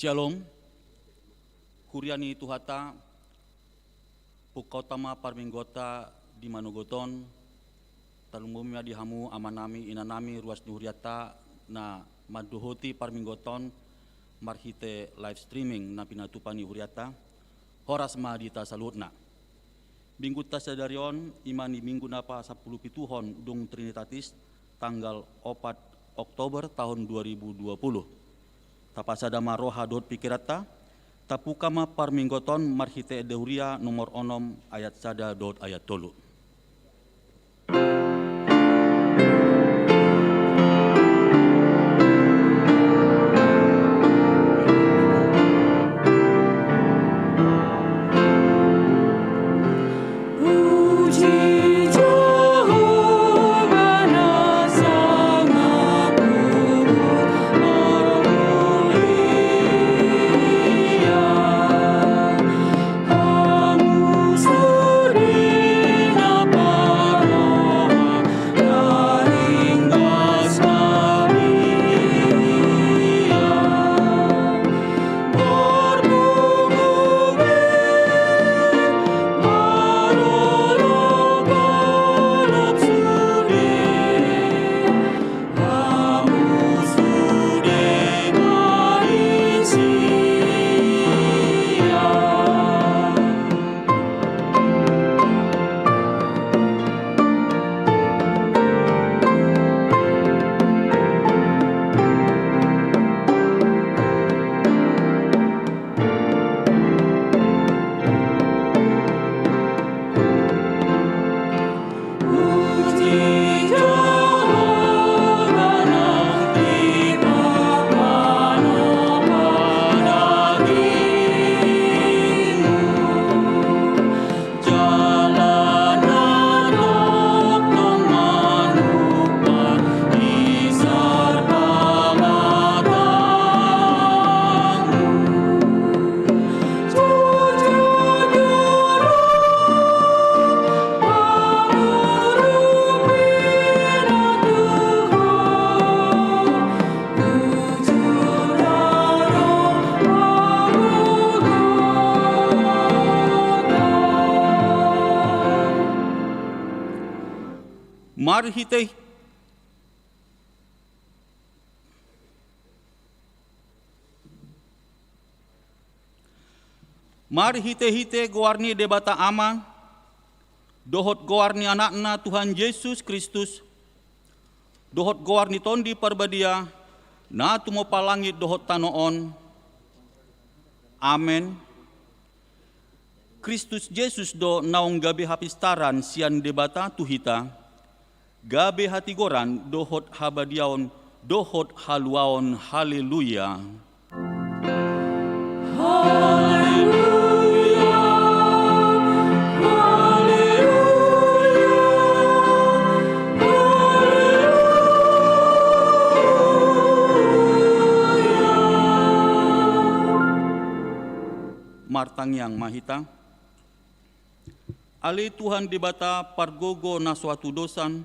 Shalom, Kuriani Tuhata, Pukautama Parminggota di Manugoton, Talumumia di Hamu Amanami Inanami Ruas Nuhriata na Maduhoti Parminggoton, Marhite live streaming na pinatupani Huriata, Horas Madita Salutna. Minggu tasadarion imani minggu napa 10 pituhon Dung Trinitatis tanggal 4 Oktober tahun 2020. Tapasadama roha dot pikirata, tapukama parminggoton marhite dehuria nomor onom ayat sada dot ayat tolu. Amu suri Mari hite goarni debata ama, dohot goarni anakna Tuhan Yesus Kristus, dohot goarni tondi parbadia, na tumo palangit dohot tanoon. Amen. Kristus Yesus do naong gabi hapistaran sian debata tuhita, gabi hatigoran dohot habadiaon, dohot haluaon, haleluya. Martang yang mahita, ali Tuhan debata pargogo na suatu dosan,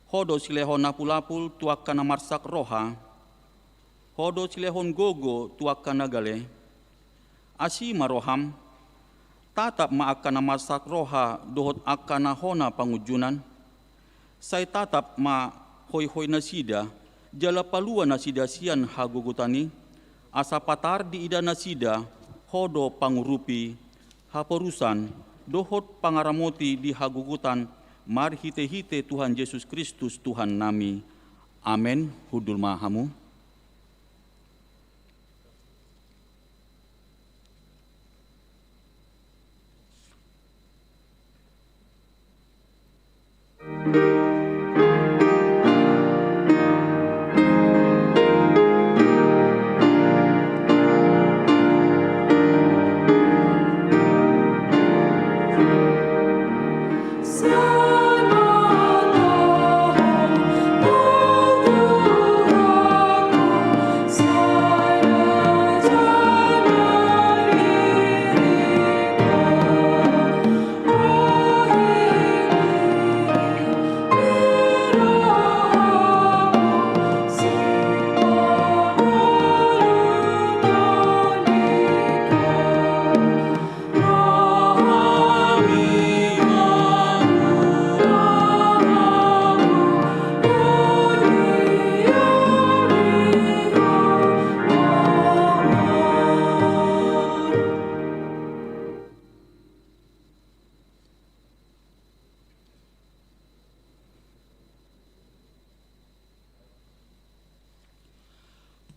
hodo silehon napulapul tuak kana marsak roha, hodo silehon gogo tuak kana gale, asi maroham, tatap maakana marsak roha dohot akana hona pangujunan, say tatap ma hoy nasida, jala palua nasida sian hagugutani, asa patar di ida nasida, hodo pangurupi, haporusan, dohot pangaramoti di hagugutan, mari hite Tuhan Yesus Kristus Tuhan nami. Amen. Hudul mahamu.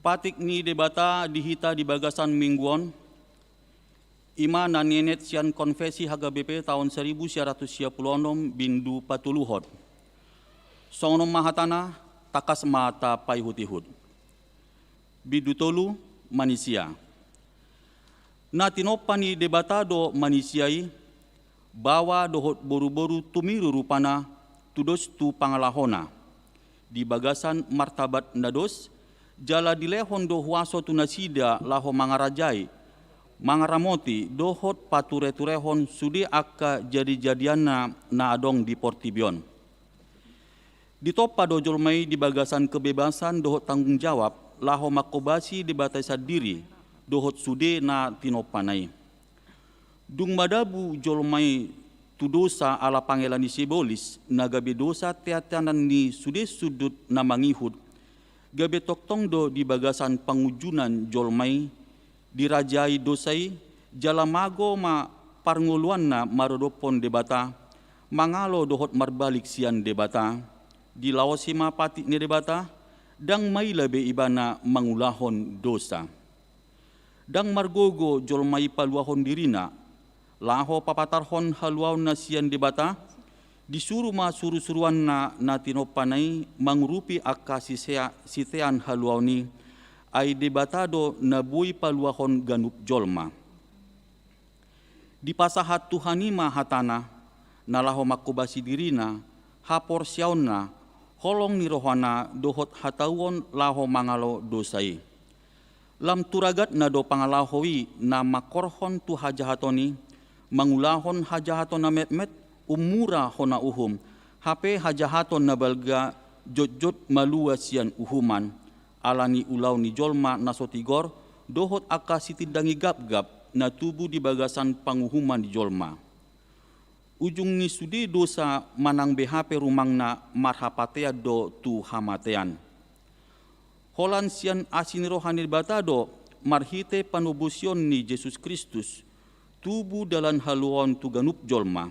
Patik ni debata dihita di bagasan mingguan, ima na nenet sian konfesi HGBP tahun 1946 bindu patuluhot. Songnom mahatana takas mata payhutihut. Bidu tolu manisia. Na tinopani debata do manisiai, bawa dohot boru-boru tumiru rupana tudos tu pangalahona. Di bagasan martabat nados, jala dilehon do huaso tunasida laho mangarajai, mangaramoti dohot pature-turehon sudi akka jadi-jadiana na adong di Portibion. Ditopa do jolmai di bagasan kebebasan dohot tanggung jawab laho makobasi di batasan diri dohot sude na tinopanai. Dung madabu jolmai tu dosa ala pangelan di Sibolis nagabe dosa teatanan ni sude sudut na mangihud gabe toktong do di bagasan pangujunan jolmai dirajai dosai jalamago ma parnguluan na marodopon debata mangalo dohot marbalik sian debata di lawasima pati ni debata dang may labe ibana mangulahon dosa dang margogo jolmai paluahon dirina laho papatarhon haluaw na sian debata disuruh suruhan na tinopanay mangrupi akka sitean haluaw ni ay debatado na buhay paluahon ganup jolma. Di pasahat Tuhani mahatana nalaho makubasi dirina hapor siyaw na holong ni rohana dohot hatawon laho mangalo dosai. Lam turagat na do pangalahowi na makorhon tu hajahatoni mangulahon hajahaton na metmet umura hona uhum, hape hajahaton na balga jot-jot malua sian uhuman, alani ulaw ni jolma nasotigor, dohot aka sitidangi gap-gap na tubu di bagasan panguhuman di jolma. ujung ni sudi dosa manang BHP rumangna marhapatea do tu hamatean. Holan sian asin rohani bata do marhite panubusion ni Yesus Kristus, tubuh dalan haluan tu ganup jolma.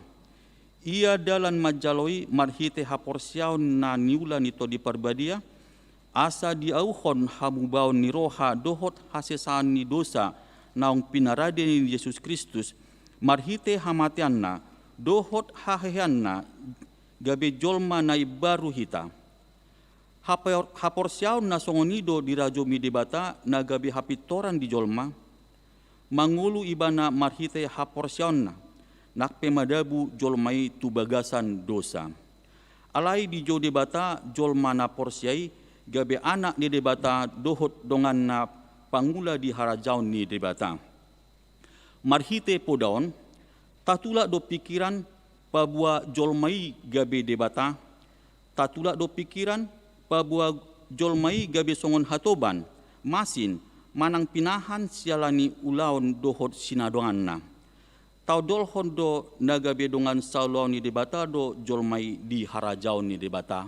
Ia dalan majaloi marhite haporsiaon na niula nito di parbadia, asa diauhon hamubaon ni roha dohot hasesaan ni dosa naung pinarade ni Yesus Kristus, marhite hamateanna dohot haheanna gabe jolma na ibaru hita. Haporsiaon na songonido di rajo midebata na gabe hapitoran di jolma, mangulu ibana marhite haporsiaonna nakpe madabu jolmai tu bagasan dosa. Alai di jo debata jolma na porsiai gabe anak di debata dohot dongan na pangula di harajaun ni debata. Marhite podaon tatula do pikiran pabua jolmai gabe debata, tatula do pikiran pabua jolmai gabe songon hatoban, masin, manang pinahan sialani ulaon dohot sinadonganna. Tau dolhon do nagabe dongan saulaon ni debata do jolmai di harajaun ni debata.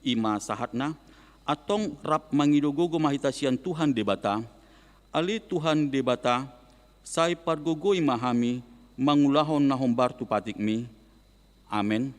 Ima sahatna, atong rap mangidogogo mahitasian Tuhan debata, ali Tuhan debata, sai pargogoi mahami, mangulahon na hombar tu patikmi. Amen.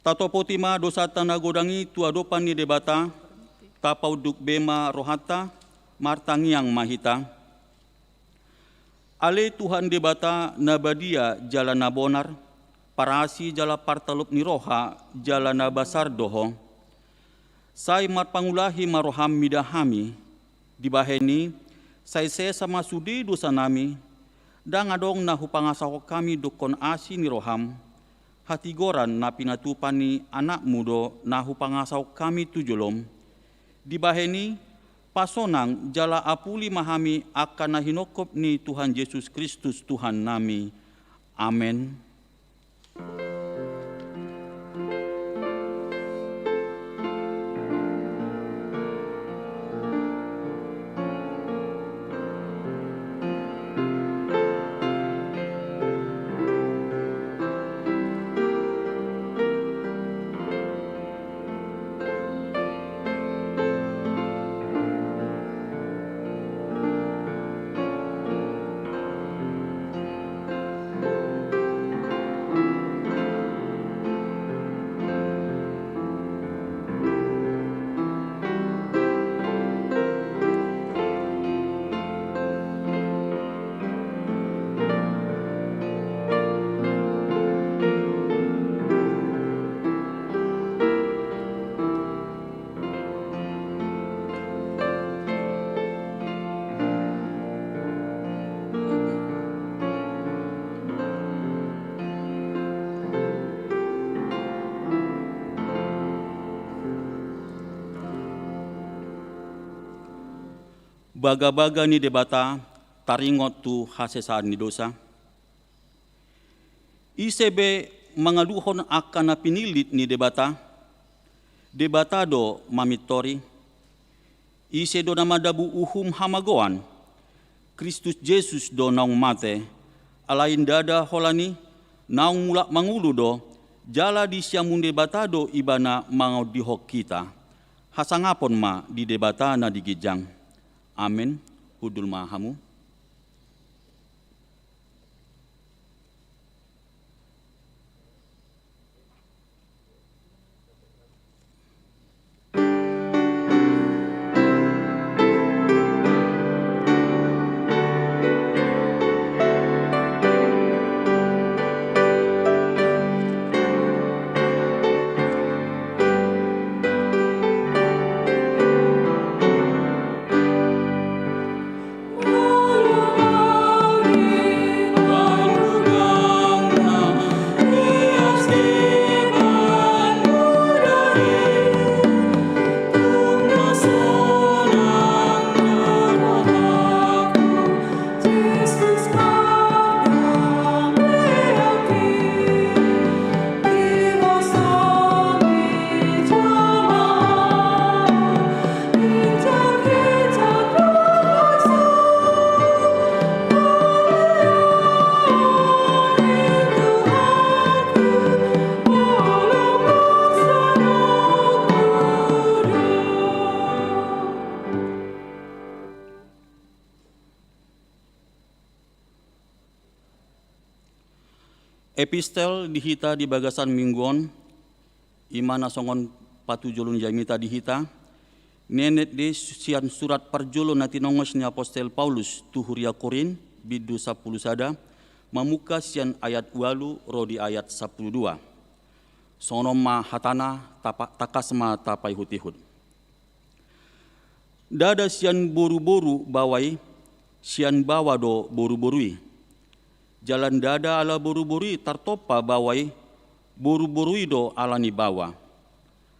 Tato potima dosa tanah godangi tua dopan ni debata, tapau duk bema rohata, martangiang mahita. Ale Tuhan debata nabadia jala nabonar, parasi jala partalup ni roha jala nabasar doho. Sai marpangulahi maroham midahami, dibaheni, sai sama sudi dosa nami, dang adong na hupangasako kami dukon asi ni roham, hati goran na pinatupani anak mudo na hupangasaw kami tujulom. Dibaheni, pasonang jala apuli mahami akan na hinokop ni Tuhan Yesus Kristus Tuhan nami. Amen. baga-baga ni debata taringot tu hasesaan ni dosa. ICB mengaduhon akan na pinilit ni debata do mamitori. Ise do namadabu uhum hamagoan, Kristus Jesus do naung mate, alain dada holani, naung mulak mangulu do, jala di siamun debata do ibana mangau dihok kita. Hasangapon ma di debata na digijang. Amin. Hudul mahamu. Epistel dihita di bagasan mingguan, imana songon patujulun jamita dihita, nenet de sian surat parjulun nati nongos ni apostel Paulus tuhuria Korin, bidu 10 sada, mamuka sian ayat 8 rodi ayat 12. Sonom ma hatana takasma tapai hutihud. Dada sian boru-boru bawai, sian bawa do boru-borui. Jalan dada ala boru-borui tartopa bawai, boru-borui do alani bawa.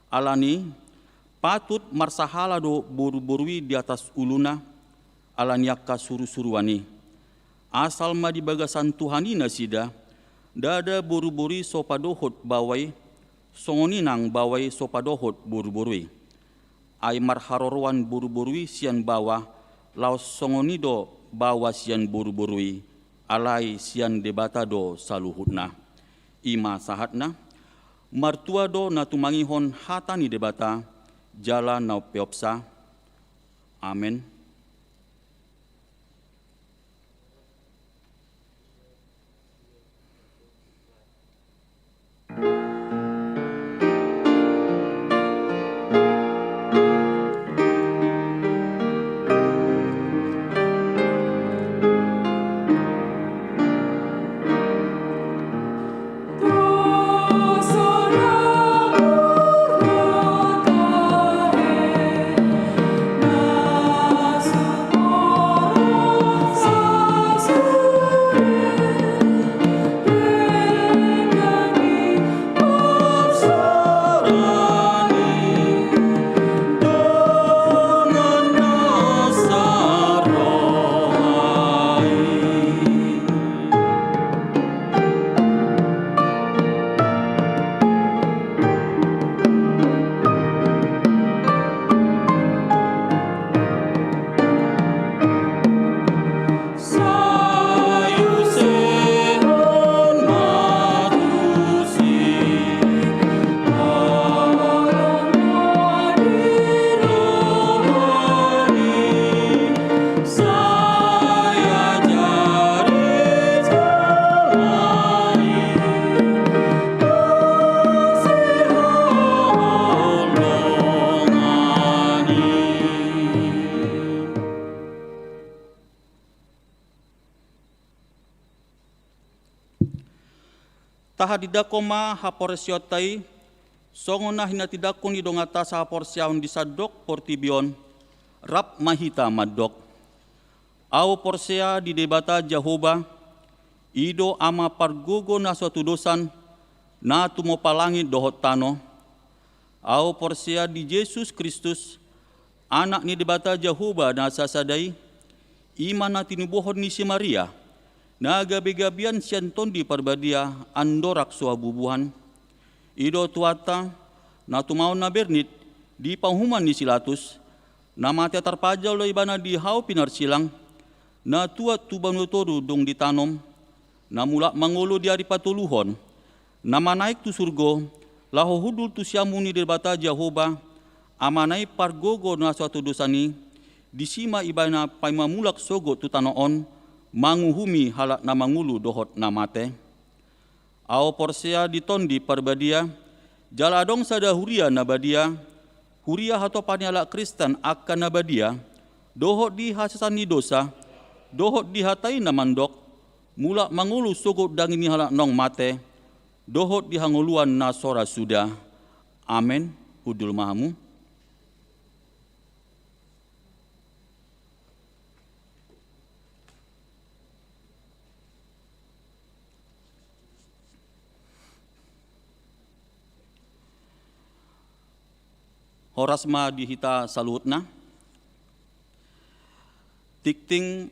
Alani patut marsahala do boru-borui di atas uluna, alani akka suru-suruani. Asal ma di bagasan Tuhanina sida, dada boru-borui sopadohot bawai, songoninang bawai sopadohot boru-borui. Ay marharorwan boru-borui sian bawa, laos songonido bawa sian boru-borui. Alai sian debata do saluhutna. Ima sahatna, martua do natumangihon hatani debata, jala nau peopsa. Amen. Tahadidakoma haporsiotai, songona hinatidakon idongata sa haporsiaon disadok portibion, rap mahita madok. Au porsea di debata Jehovah, ido ama pargogo na suatu dosan, na tumopalangi dohot tano. Au porsea di Yesus Kristus, anak ni debata Jehovah na sasadai, iman na tinubuhon ni si Maria, na gabi-gabian siyan tondi parbadia andorak suabubuhan, ido tuata na tumaon na bernit di panghuman ni Silatus, na mati tarpajaw lo ibana di hau pinarsilang, na tuat tubanutodo dong ditanom, na mula mangulo di ari patuluhon, na manaik tu surgo, laho hudul tu siamuni di bata Jehovah, amanai pargogo na suatu dosani, disima ibana paimamulak sogo tu tanoon, manguhumi halak na mangulu dohot na mate. Ao porsea ditondi parbadia, jaladong sada huria na badia, huria hato paniala Kristen akan na badia, dohot di hasasani dosa, dohot di hatai na mandok, mula mangulu sogo dangini halak nong mate, dohot di hanguluan na sora sudah. Amen. Hudul mahamu. Horasma dihita salutna, tikting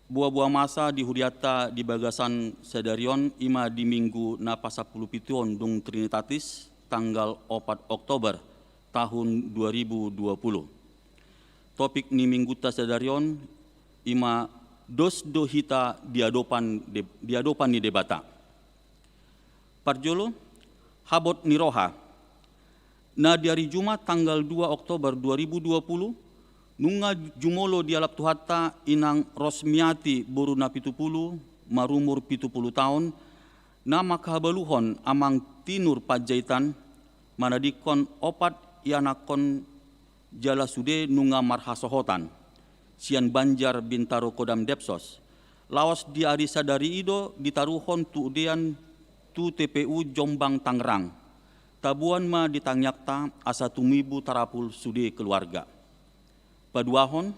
buah-buah masa di huriata di bagasan sedarion ima di minggu na pasapuluh pition dung Trinitatis tanggal 4 Oktober tahun 2020. Topik ni minggu ta sedarion ima dos do hita diadopan ni debata. Parjolo habot ni roha. Na di hari Jumat tanggal 2 Oktober 2020, nunga jumolo di alap tuhata inang Rosmiati boruna 70, marumur 70 tahun, na makahabaluhon amang tinur pajaitan, manadikon opat ianakon jala sude nunga marhasohotan, sian Banjar Bintaro Kodam Depsos. Lawas di ari sadari ido ditaruhon tu udean tu TPU Jombang Tangerang. Tabuan ma ditanyakta asa tumibu tarapul sude keluarga. Paduahon,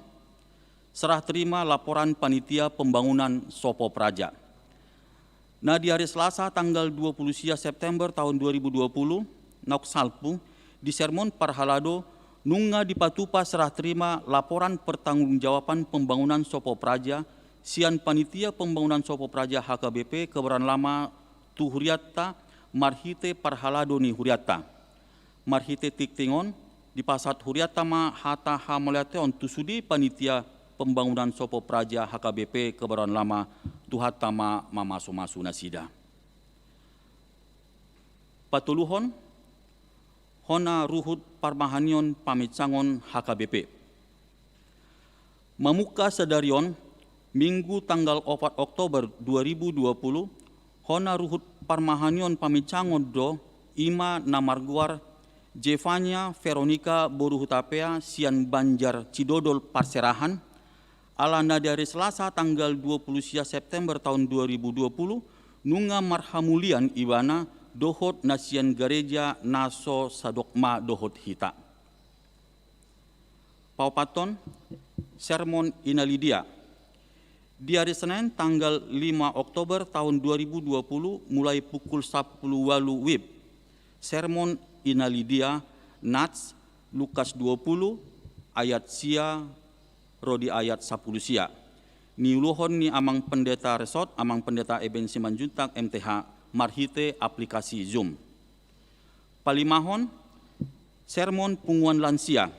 serah terima laporan panitia pembangunan Sopo Praja. Nah di hari Selasa tanggal 20 September tahun 2020, Nok Salpu di sermon Parhalado nunga dipatupa serah terima laporan pertanggungjawaban pembangunan Sopo Praja, sian panitia pembangunan Sopo Praja HKBP Kebaran Lama tu Huriata, marhite Parhalado ni huriata. Marhite tiktingon di pasat huriata ma hata hamolateon tusudi panitia pembangunan Sopo Praja HKBP Kebaran Lama tuhata ma mamasu-masu nasida. Patuluhon hona ruhut parmahanion pamitsangon HKBP. Mamuka sedarion minggu tanggal 4 Oktober 2020 hona ruhut parmahanion pamicangon do ima namarguar Jevanya Veronica Boruhutapea sian Banjar Cidodol Parserahan ala na dari Selasa tanggal 20 September tahun 2020 nunga marhamulian ibana dohot nasian gereja naso sadokma dohot hita. Paupaton sermon inalidia. Di hari Senin tanggal 5 Oktober tahun 2020 mulai pukul 10 WIB. Sermon inalidia Nats Lukas 20 ayat sia rodi ayat 10 sia. Niuluhon ni amang pendeta resort, amang pendeta Eben Simanjuntak MTH marhite aplikasi Zoom. Palimahon sermon punguan lansia.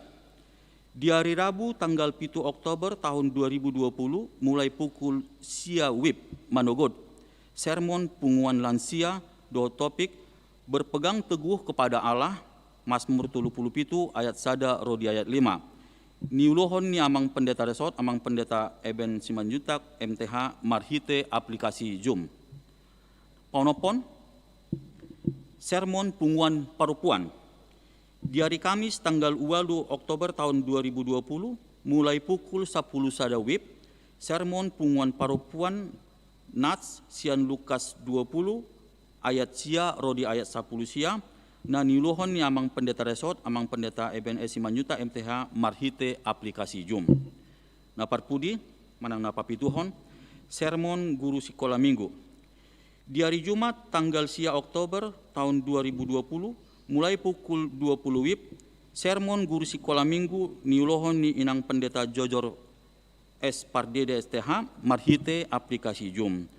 Di hari Rabu tanggal 7 Oktober tahun 2020 mulai pukul sia WIB Manogod. Sermon punguan lansia do topik berpegang teguh kepada Allah Mazmur 37 ayat sada rodi ayat 5. Niulohon ni amang pendeta resort, amang pendeta Eben Simanjuntak MTH marhite aplikasi Zoom. Paunopon sermon punguan parupuan. Di hari Kamis tanggal 2 Oktober tahun 2020 mulai pukul 10 sada WIB, sermon punguan parupuan Nats sian Lukas 20 ayat sia rodi ayat 10 sia, na niluhon ni amang pendeta resort, amang pendeta Eben Simanjuntak MTH marhite aplikasi Zoom. Na parpudi manang napapituhon sermon guru sekolah minggu. Di hari Jumat tanggal sia Oktober tahun 2020 mulai pukul 20 WIB, sermon guru sekolah minggu niulohon ni inang pendeta Jojor S. Pardede STH marhite aplikasi Zoom.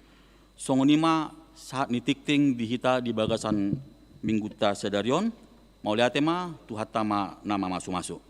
Songonima saat nitikting dihita di bagasan minggu ta sedarion, mau lihat ma tuhata ma nama masuk-masuk.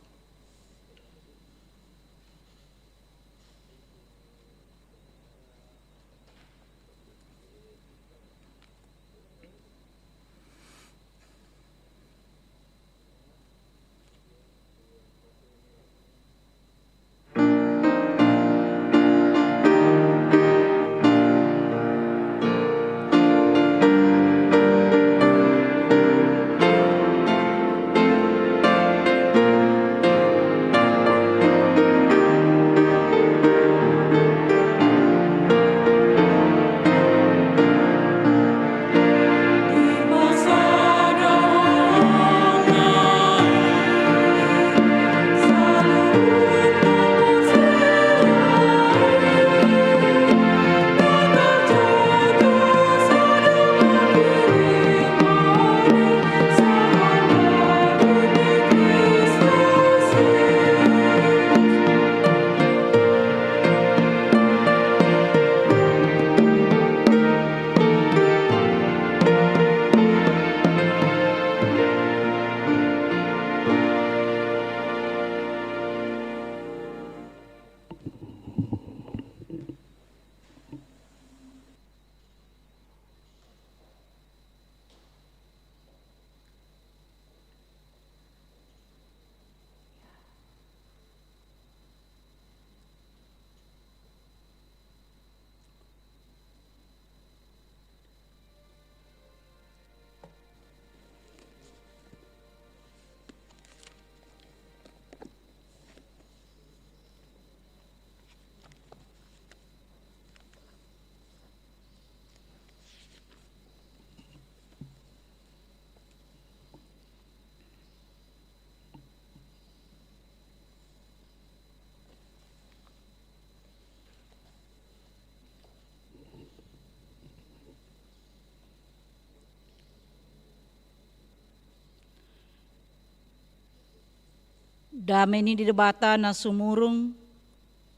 Dameni di debata na sumurung,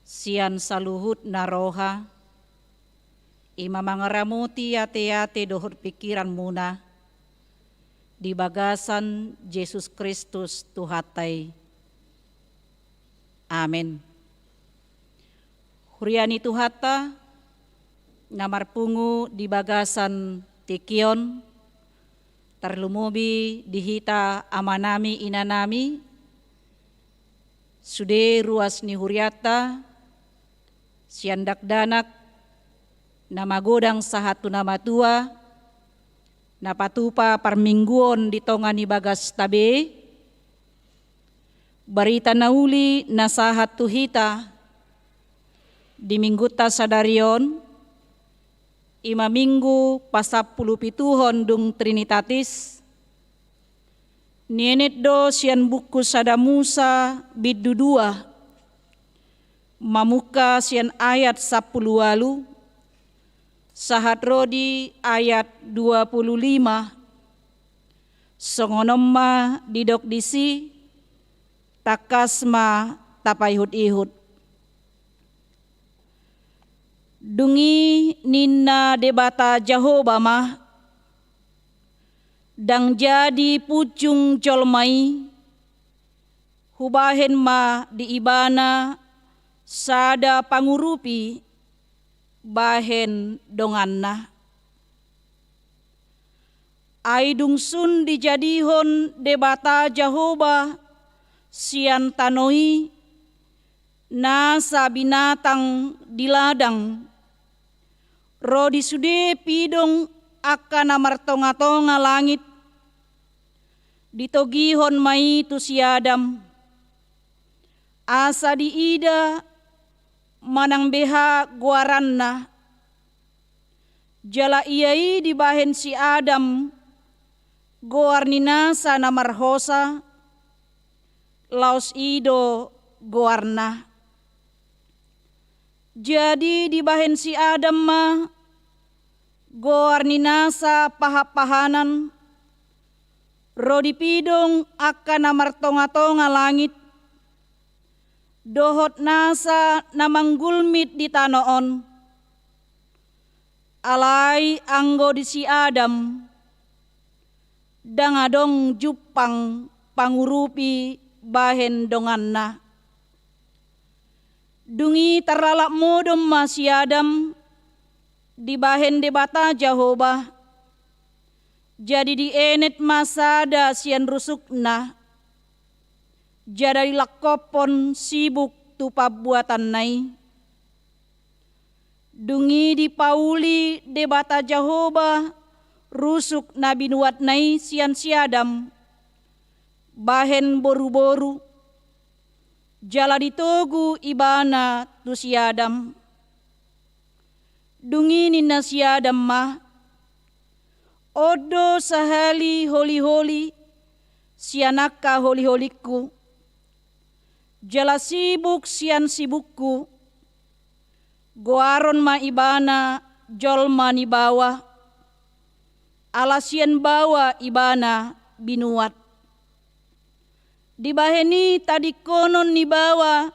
sian saluhut na roha, ima mangaramuti ate-ate dohor pikiran muna, di bagasan Yesus Kristus Tuhatai. Amin. Huriani Tuhata, namarpungu di bagasan tikion, terlumubi dihita amanami inanami, sude ruas ni huriata, siandak danak, nama godang sahatu nama tua, napatupa parmingguon di tongani bagas tabe, barita nauli nasahat tuhita, di mingguta sadarion, ima minggu pasapulu pituhon dung Trinitatis, nienet do sian buku sada Musa bidu 2, mamuka sian ayat 10 walu, sahat rodi ayat 25, songonomma didok disi, takasma tapaihut-ihut. Dungi nina debata Jehovah mah, dang jadi pucung colmai, hubahen ma di ibana sada pangurupi, bahen donganna. Aidung sun dijadihon debata Jehovah sian tanoi, nasa binatang di ladang, rodi sude pidong akan amartonga-tonga langit, ditogihon mai tu si Adam, asa diida manang beha guaranna, jala iai dibahen si Adam, goarnina sana marhosa, laos ido goarna. Jadi dibahen si Adam mah, goarnina sa pahap-pahanan, Rodi pidong akan namartonga-tonga langit, dohot nasa namanggulmit di tanoon, alai anggo di si Adam, dangadong jupang pangurupi bahen donganna. Dungi terlalak modom si Adam, di bahen debata Jehovah, jadi di enet masada sian rusukna, jadi lakopon sibuk tupa buatan nai. Dungi di pauli debata Jehovah, rusuk nabi nuat nai sian si Adam, bahen boru-boru, jala ditogu ibana tu si Adam. Dungi nina si Adam mah, odo sahali holi-holi, sianaka holi-holiku, jala sibuk sian sibukku, goaron ma ibana jolma ni bawah, alasian bawa ibana binuat. Dibaheni tadi konon ni bawa,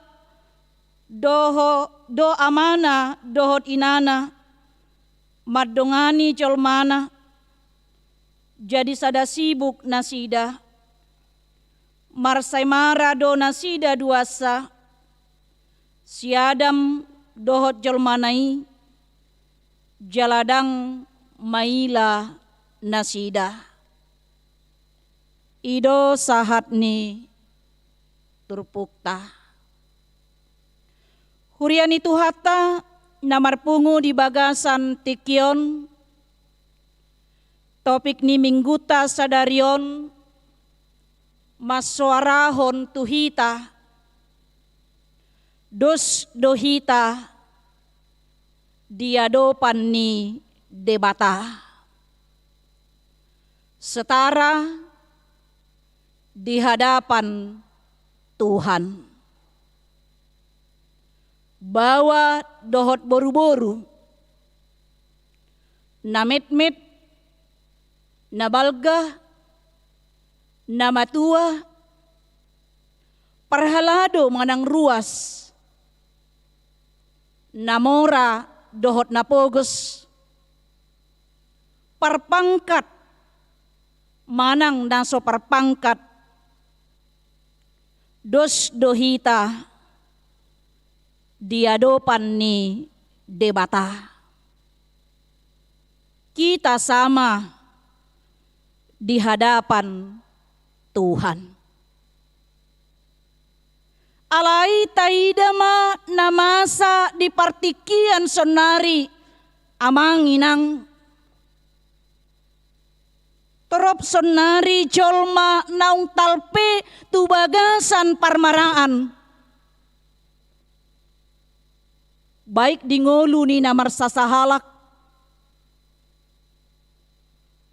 do amana dohot inana, madongani jolmana, jadi sada sibuk nasida, marsai mara do nasida duasa, si Adam dohot jolmanai, jaladang maila nasida. Ido sahat ni turpukta. Hurian itu hata namarpungu di bagasan tikion, topik ni mingguta sadarion, maswarahon tuhita, dos dohita, diadopan ni debata. Setara di hadapan Tuhan. Bawa dohot boru-boru, namet-met, nabalga, namatua, parhalado manang ruas, namora dohot napogos, parpangkat, manang naso parpangkat, dos dohita, diadopan ni debata. Kita sama di hadapan Tuhan. Alai taidama namasa di partikian sonari amanginang, torop sonari jolma naung talpe tubagasan parmaraan. Baik di ngolu ni namar sasahalak,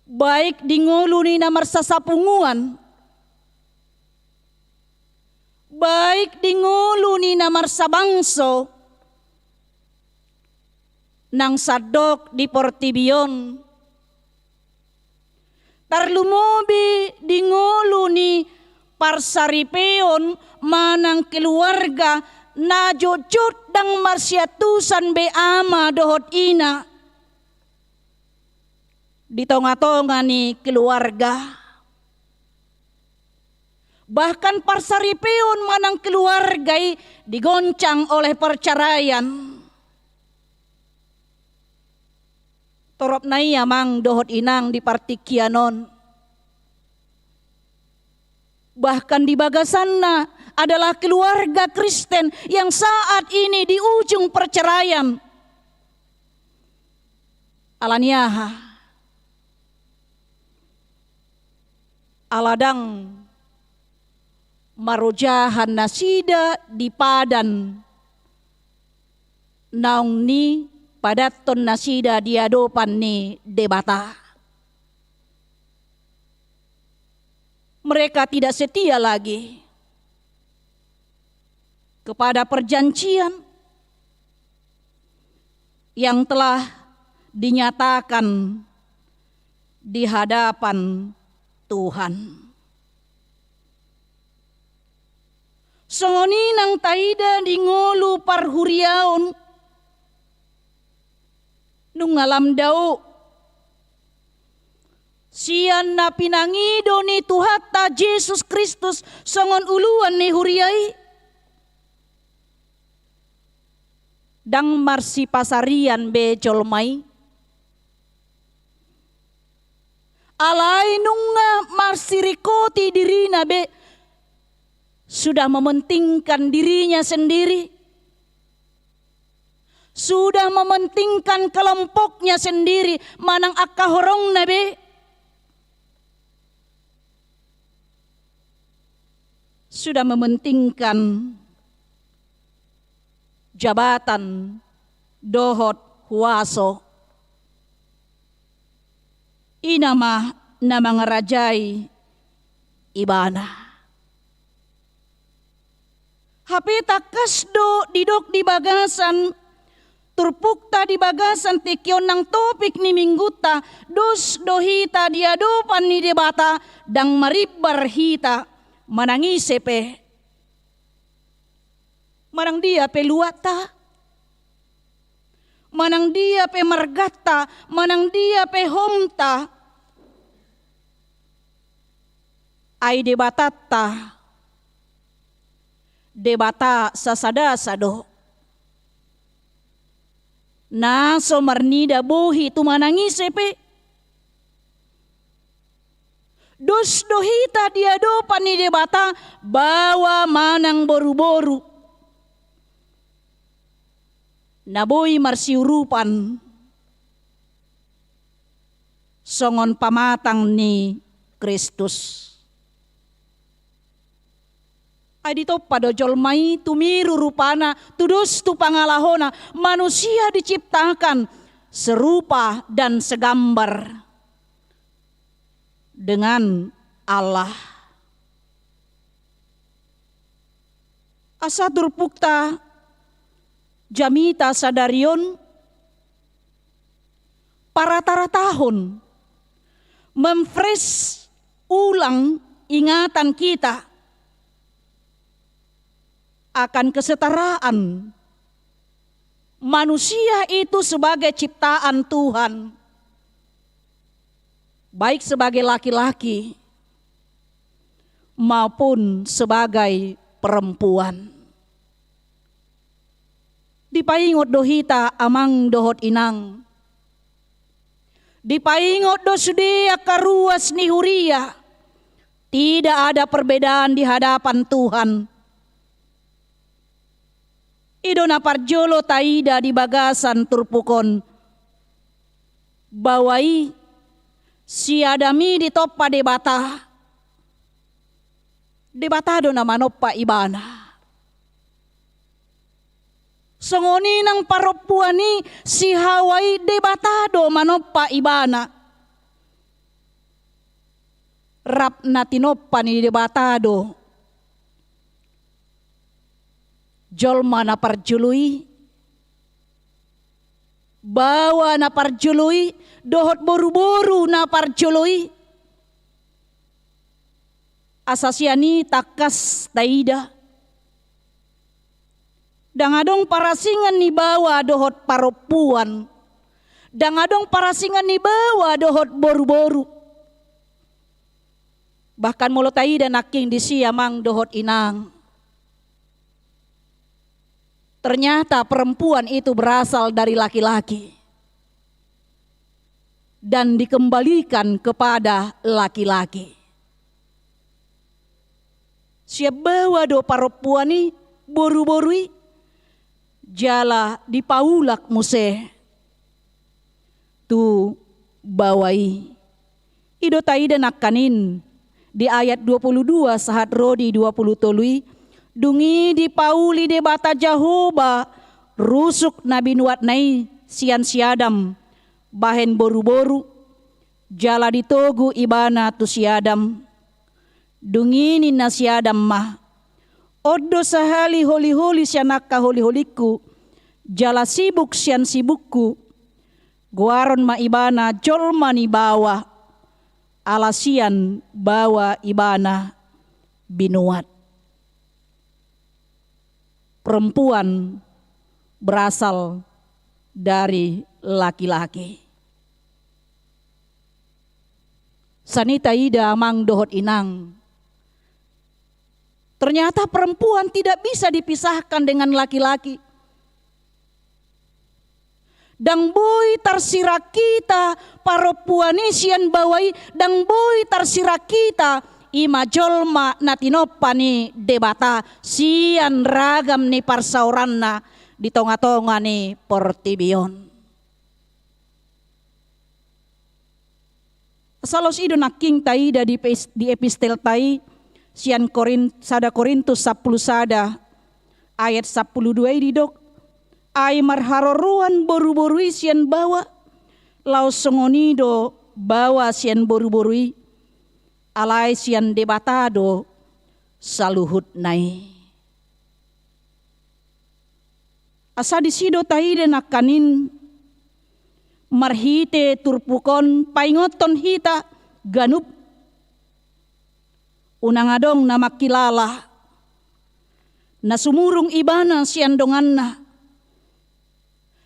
baik di ngolu ni namar sasapunguan, baik di ngolu ni namar sabangso, nang sadok di portibion, tarlumobi di ngolu ni parsaripeon manang keluarga, na jojot dang marsyatusan be ama dohot ina, di tonga-tonga ni keluarga. Bahkan parsaripeon manang keluargai digoncang oleh perceraian. Torop naya mang dohot inang di partikianon. Bahkan di bagasanna adalah keluarga Kristen yang saat ini di ujung perceraian. Alanyaha, aladang marojahan nasida di padan, naung ni padaton nasida diadopan ni debata. Mereka tidak setia lagi kepada perjanjian yang telah dinyatakan di hadapan Tuhan. Songoninang taida di ngolu parhuriaon nung alam daw siyan na pinangido ni Tuhata Jesus Kristus songon uluan ni huriay dang marsi pasarian be jolmai alay nung marsirikoti dirina be sudah mementingkan dirinya sendiri, sudah mementingkan kelompoknya sendiri, manang akahorong nabe, sudah mementingkan jabatan, dohot, huaso, inama na mga rajay ibana. Hapita kasdo didok di bagasan, turpukta di bagasan tikyon ng topik ni mingguta, dos dohita diadupan ni debata, dang maribar hita, manangisepe. Manang dia peluata, manang dia pe margata, manang dia pe homta, ay debatata, debata sasada sado na somarnida buhi tumanangisepe dos dohita diado pani debata bawa manang boru-boru naboy marsiurupan songon pamatang ni Kristus. Ay dito padojol may tumiru rupana tudus tu pangalahona manusia diciptakan serupa dan segambar dengan Allah. Asa turpukta jamita sadarion para taratahon memfresh ulang ingatan kita akan kesetaraan manusia itu sebagai ciptaan Tuhan, baik sebagai laki-laki maupun sebagai perempuan. Dipaingot dohita amang dohot inang, dipaingot dosudia karuas ni huria, tidak ada perbedaan di hadapan Tuhan. Idona parjolo taida di bagasan turpukon bawai si adami di topa debata do na manoppa ibana songoni nang paropuani si hawai debatado manoppa ibana rap na tinoppa ni debatado jolma na parjului, bawa na parjului, dohot boru-boru na parjului, asasiani takas taida, dangadong parasingan ni bawa dohot paropuan, dangadong parasingan ni bawa dohot boru-boru, bahkan mulo taida naking di siamang dohot inang. Ternyata perempuan itu berasal dari laki-laki dan dikembalikan kepada laki-laki. Siap bawa do perempuan ini boru-borui jala di paulak muse tu bawai. Ido taida nakanin di ayat 22 sahat rodi 20 tolui. Dungi di pauli debata Jahoba rusuk nabi nuat nai sian siadam bahen boru-boru jala ditogu ibana tu siadam dungini na siadam mah oddo sahali holi-holi sianaka holi-holiku jala sibuk sian sibukku guaron ma ibana jolma ni bawa ala sian bawa ibana binuat. perempuan berasal dari laki-laki. Sanita ida amang dohot inang. Ternyata perempuan tidak bisa dipisahkan dengan laki-laki. Dang boy tarsira kita paropuani sian bawai, dang boy tarsira kita ima jolma natinopani debata sian ragam ni parsauranna di tonga-tonga ni portibion. Salos ido naking taida di epistel tai sian sada Korintus 10 sada ayat 12 didok ay marharoruan boru-borui sian bawa laos songonido bawa sian boru-borui alai sian debatado saluhut nai. Asa disido taide nakanin marhite turpukon paingoton hita ganup unangadong na makilala na sumurung ibana sian donganna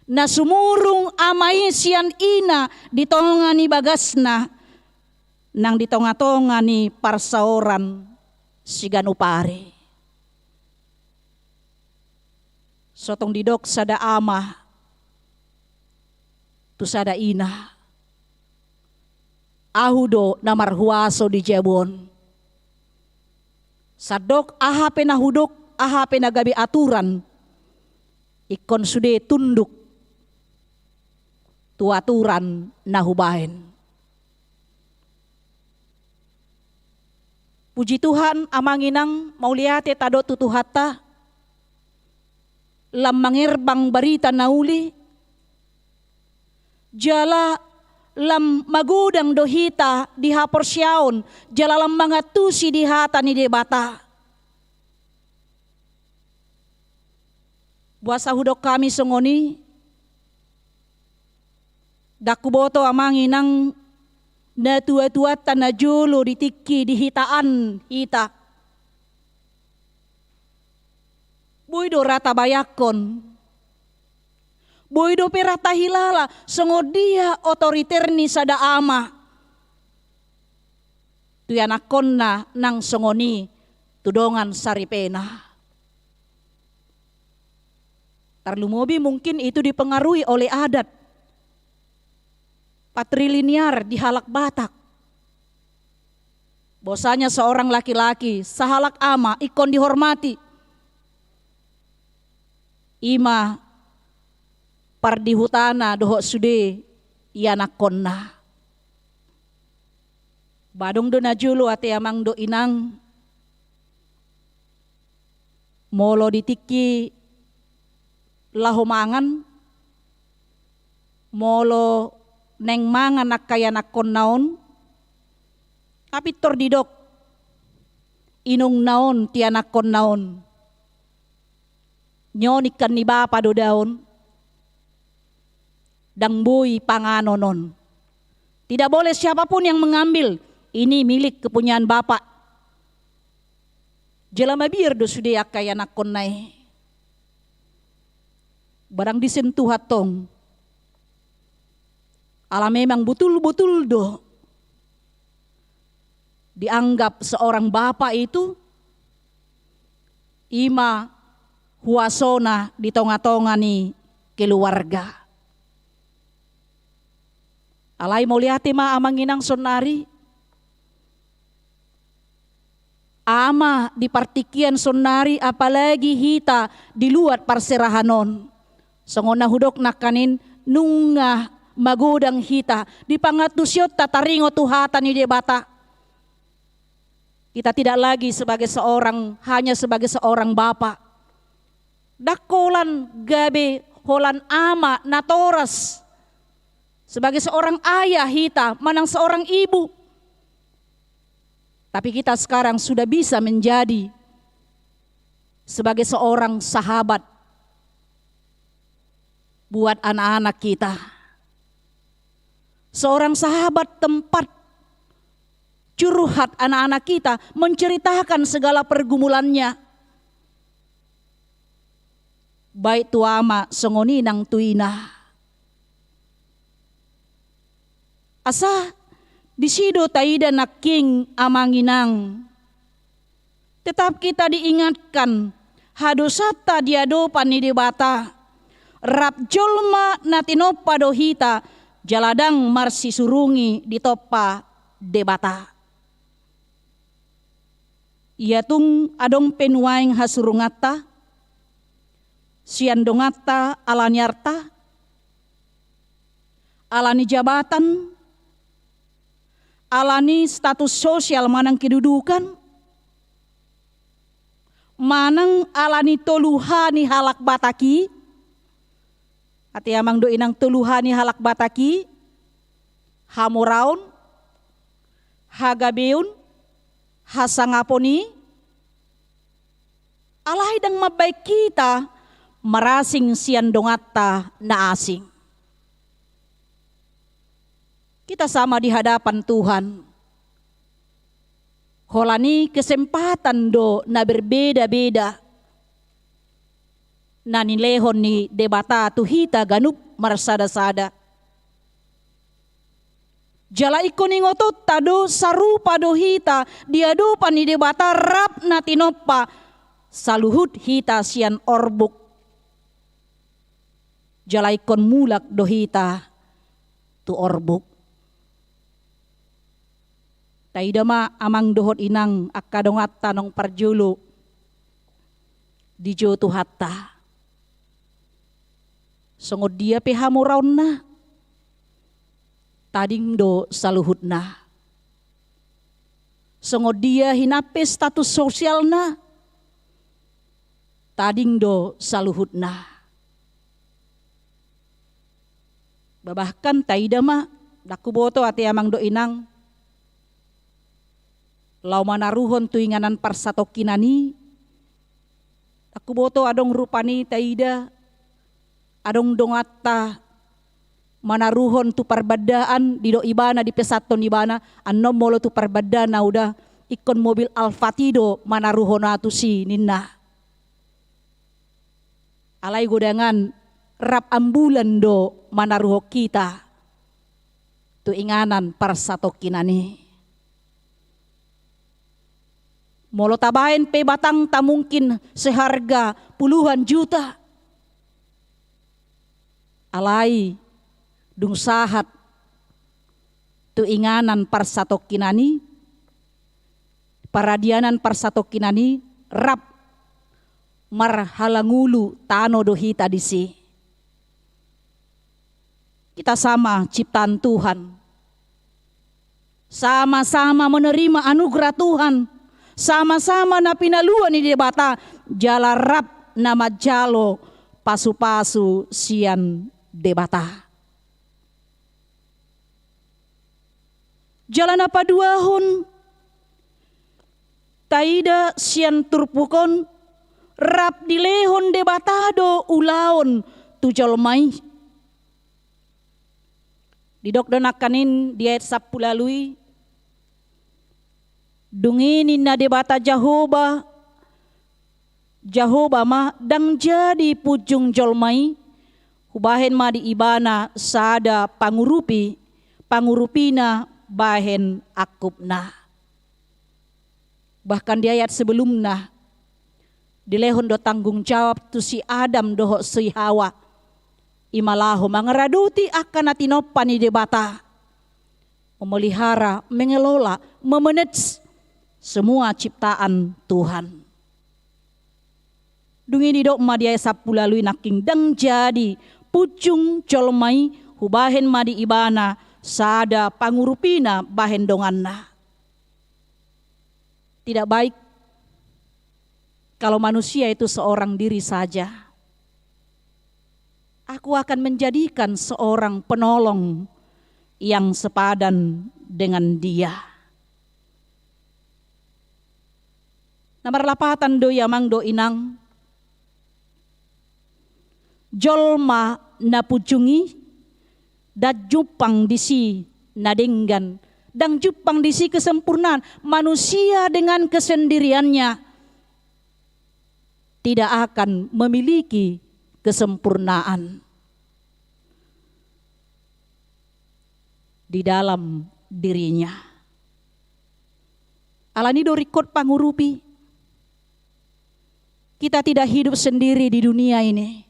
na sumurung amai sian ina di tonga ni bagasna nang di tonga-tonga ni parsaoran si ganupare. Sotong didok sada ama tu sada ina ahudo na marhuaso di Jebon. Sadok ahape na hudok, ahape na gabi aturan, ikon sude tunduk tu aturan na hubahen. Puji Tuhan amanginang mauliate tado tutuhata, lam mangirbang barita nauli, jala lam magudang dohita di haporsyaon, jala lam mga tusi di hata ni debata. Buasa hudok kami songoni, dakuboto amanginang na tua-tua tanajulo di tiki di hitaan hita. Buido rata bayakon. Boido perata hilala songodia otoriter ni sada ama. Tuyanakon na nang songoni tudongan saripena. Tarlumobi mungkin itu dipengaruhi oleh adat patrilinear di Halak Batak. Bosanya seorang laki-laki sahalak ama ikon dihormati. Ima pardihutana doho sude ianakonna. Badong do najulu ate amang do inang molo ditiki lahomangan molo neng mangan nakaya nakon naon apitor didok inong naon tianakon naon nyonikan ni bapa do daon dangboy panganonon. Tidak boleh siapapun yang mengambil, ini milik kepunyaan bapak. Jelama biar do sude akaya nakon nai. Barang disentuh hatong. Ala memang betul-betul do dianggap seorang bapak itu ima huasona di tonga-tonga ni keluarga. Alai mauliati ma amanginang sonari. Ama di partikian sonari apalagi hita di luar parserahanon. Songona hudok nakanin nunga magudang hita di pangatusyot tataringo tuhatan ni debata. Kita tidak lagi hanya sebagai seorang bapak. Dakolan gabe holan ama natoras. Sebagai seorang ayah hita, manang seorang ibu. Tapi kita sekarang sudah bisa menjadi sebagai seorang sahabat buat anak-anak kita. Seorang sahabat tempat curhat anak-anak kita, menceritakan segala pergumulannya. baik tuama songoni nang tuina. Asa disido taida naking amanginang. Tetap kita diingatkan hadosata diadopan ni debata. Rap jolma natinopa dohita jaladang marsi surungi ditopa debata. Iatung adong penuaing hasurungata, siandongata alanyarta, alani jabatan, alani status sosial manang kedudukan, manang alani toluhani halak bataki, ati amang do inang toluhani halak bataki, hamuraun, hagabeun, hasangaponi, alay dang mabaik kita marasing siandongata na asing. Kita sama di hadapan Tuhan. Holani kesempatan do na berbeda-beda. Na nilehon ni debata tuhita ganup marsada-sada. Jala ikoning otot tado sarupa dohita diadupan ni debata rap na tinopa saluhut hita sian orbuk. Jala ikon mulak dohita tu orbuk. Taidama amang dohot inang akadongat tanong parjulu di jo tu hatta. Songod dia pehamuraun na. Tading do saluhut na. Songod dia hinape status sosial na. Tading do saluhut na. Babahkan taidama dakuboto ati amang do inang. Lau manaruhon tuinganan parsatokinani. Dakuboto adong rupani taida. Adong dongata manaruhon tu parbadaan di do ibana di pesaton ibana annom molo tu parbadana udah ikon mobil Alfatido manaruhon atu si ninna. Alay godangan rap ambulan do manaruho kita tu inganan parsatokinani. Molo tabain pe batang tak mungkin seharga puluhan juta. Alai dung sahat tu inganan parsatokinani, paradianan parsatokinani rap marhalangulu tano dohita disi. Kita sama ciptaan Tuhan, sama-sama menerima anugerah Tuhan, sama-sama na pinaluan ni debata jala rap nama jalo pasu-pasu sian debata. Jalan apa duahun taida sian turpukon rap dilehon debatado ulaon tujolmai. Didok donakanin di ayat 10 lalui dunginin na debata Jahoba ma dang jadi pujung jolmai hubahen ma di ibana sada pangurupina bahen akupna. Bahkan di ayat sebelumnya dilehon do tanggung jawab tu si Adam doho si Hawa imalaho mangeraduti akan natinopan ni debata memelihara, mengelola, memanage semua ciptaan Tuhan. Dungin didok ma di ayat 10 lalui naking dang jadi pucung colmai hubahen ma di ibana sada pangurupina bahen donganna. Tidak baik kalau manusia itu seorang diri saja. Aku akan menjadikan seorang penolong yang sepadan dengan dia. Nomor 8 do yamang do inang. Jolma na pucungi da jupang disi nadenggan dang jupang disi kesempurnaan manusia dengan kesendiriannya tidak akan memiliki kesempurnaan di dalam dirinya. Alani do rikot pangurupi. Kita tidak hidup sendiri di dunia ini.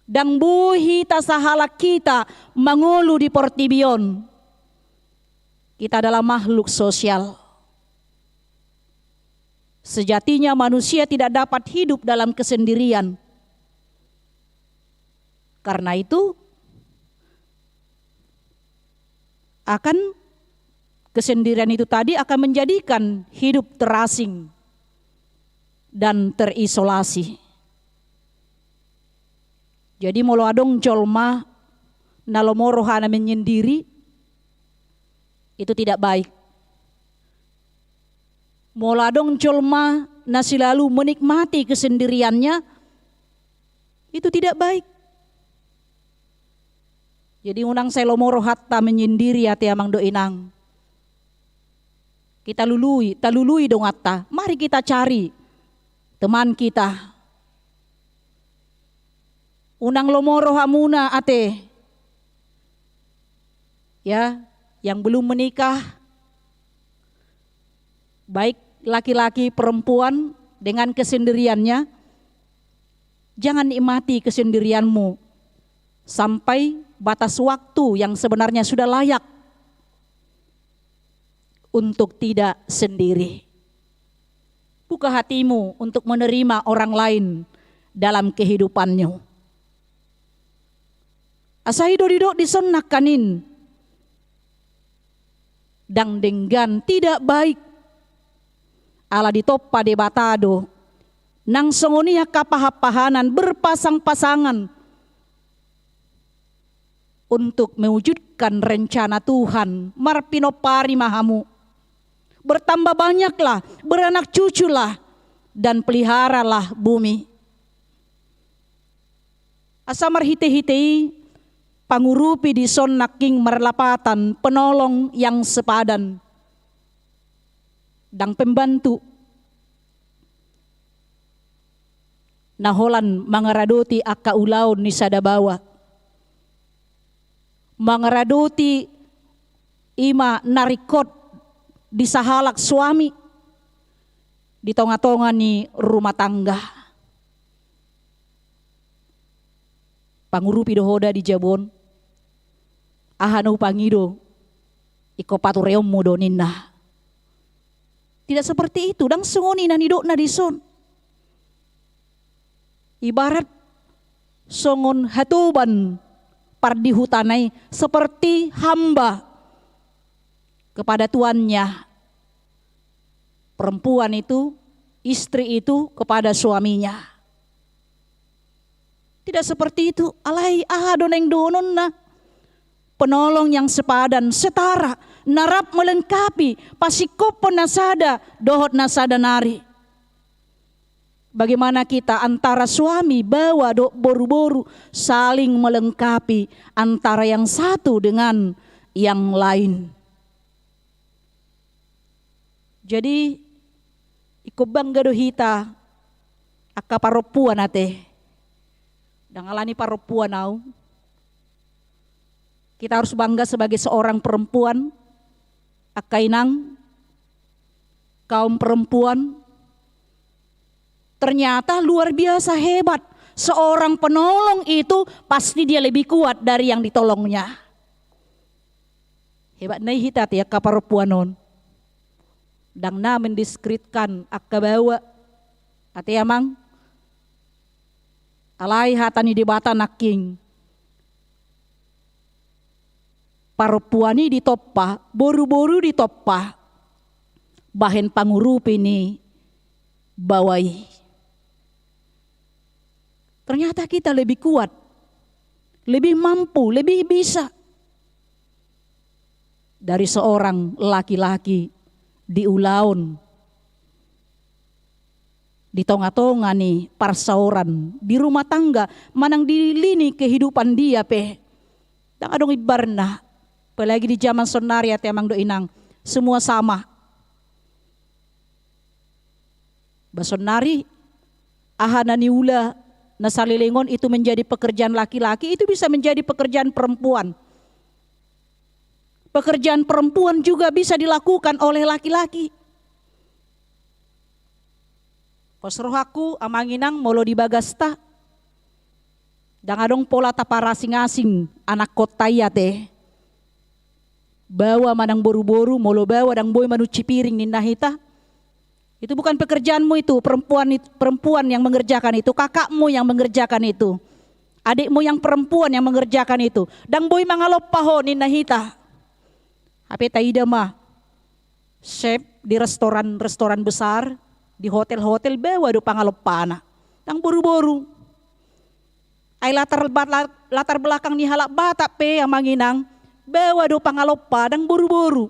Dan buhi tasahala kita mangulu di portibion. Kita adalah makhluk sosial. Sejatinya manusia tidak dapat hidup dalam kesendirian. Karena itu kesendirian itu tadi akan menjadikan hidup terasing dan terisolasi. Jadi molo adong jolma nalomoro hana menyendiri itu tidak baik. Molo adong jolma nasi lalu menikmati kesendiriannya itu tidak baik. Jadi unang saya lomoro hatta menyendiri hati amang do inang. Kita talului dong hatta. Mari kita cari teman kita. Unang lomoro hamuna ate. Ya, yang belum menikah. Baik laki-laki perempuan dengan kesendiriannya. Jangan nikmati kesendirianmu sampai batas waktu yang sebenarnya sudah layak untuk tidak sendiri. Buka hatimu untuk menerima orang lain dalam kehidupannya. Asaido didok disonak kanin. Dang denggan tidak baik. Ala ditoppa de batado. Nang songonia kapahapahanan berpasang-pasangan. Untuk mewujudkan rencana Tuhan. Marpinopari mahamu. Bertambah banyaklah, beranak cuculah, dan peliharalah bumi. Asamar hite-hitei, pangurupi di son naking merlapatan, penolong yang sepadan, dan pembantu. Naholan mangaradoti akka ulaun ni sadabawa. Mangaradoti ima narikot di sahalak suami, di tonga-tonga ni rumah tangga. Pangurupi dohoda di Jabon, ahanu pangido, iko patureom mudo ninna. Tidak seperti itu, dang sungoni na nidok na dison. Ibarat songon hatuban pardi hutanai seperti hamba kepada tuannya. Perempuan itu, istri itu kepada suaminya. Tidak seperti itu. Alai ahadoneng donon na. Penolong yang sepadan, setara, narap melengkapi, pasikop nasada, dohot nasada nari. Bagaimana kita antara suami bawa do boru-boru saling melengkapi antara yang satu dengan yang lain. Jadi iko bangga dohita akka paropuan ate. Dangalani paropuan au. Kita harus bangga sebagai seorang perempuan. Akka inang kaum perempuan ternyata luar biasa hebat. Seorang penolong itu pasti dia lebih kuat dari yang ditolongnya. Hebat nai hita ya akka paropuan non. Dang na mendiskritkan akka bawa ate amang alai hatani di bata naking parupuani ditoppa boru-boru ditoppa bahen pangurupi ni bawai. Ternyata kita lebih kuat, lebih mampu, lebih bisa dari seorang laki-laki di ulaun, di tonga-tonga nih parsauran, di rumah tangga, manang di lini kehidupan dia pe. Tak adong ibarna, apalagi di zaman sonari ate amang do inang, semua sama. Basonari ahana ni ula na salilingon itu menjadi pekerjaan laki-laki, itu bisa menjadi pekerjaan perempuan. Pekerjaan perempuan juga bisa dilakukan oleh laki-laki. Pasroh aku amanginang molo di Bagasta. Dangadong pola tapara asing-asing anak kota ya teh. Bawa manang boru-boru molo bawa dang boy manuci piring ninahita. Itu bukan pekerjaanmu itu, perempuan yang mengerjakan itu, kakakmu yang mengerjakan itu. Adikmu yang perempuan yang mengerjakan itu. Dang boy mangalop paho ninahita. Tapi taida mah chef di restoran besar, di hotel-hotel bawa do pangalop pana. Dang boru-boru. Ay latar belakang ni halak bata pe yang manginang bawa do pangalop pa dang boru-boru.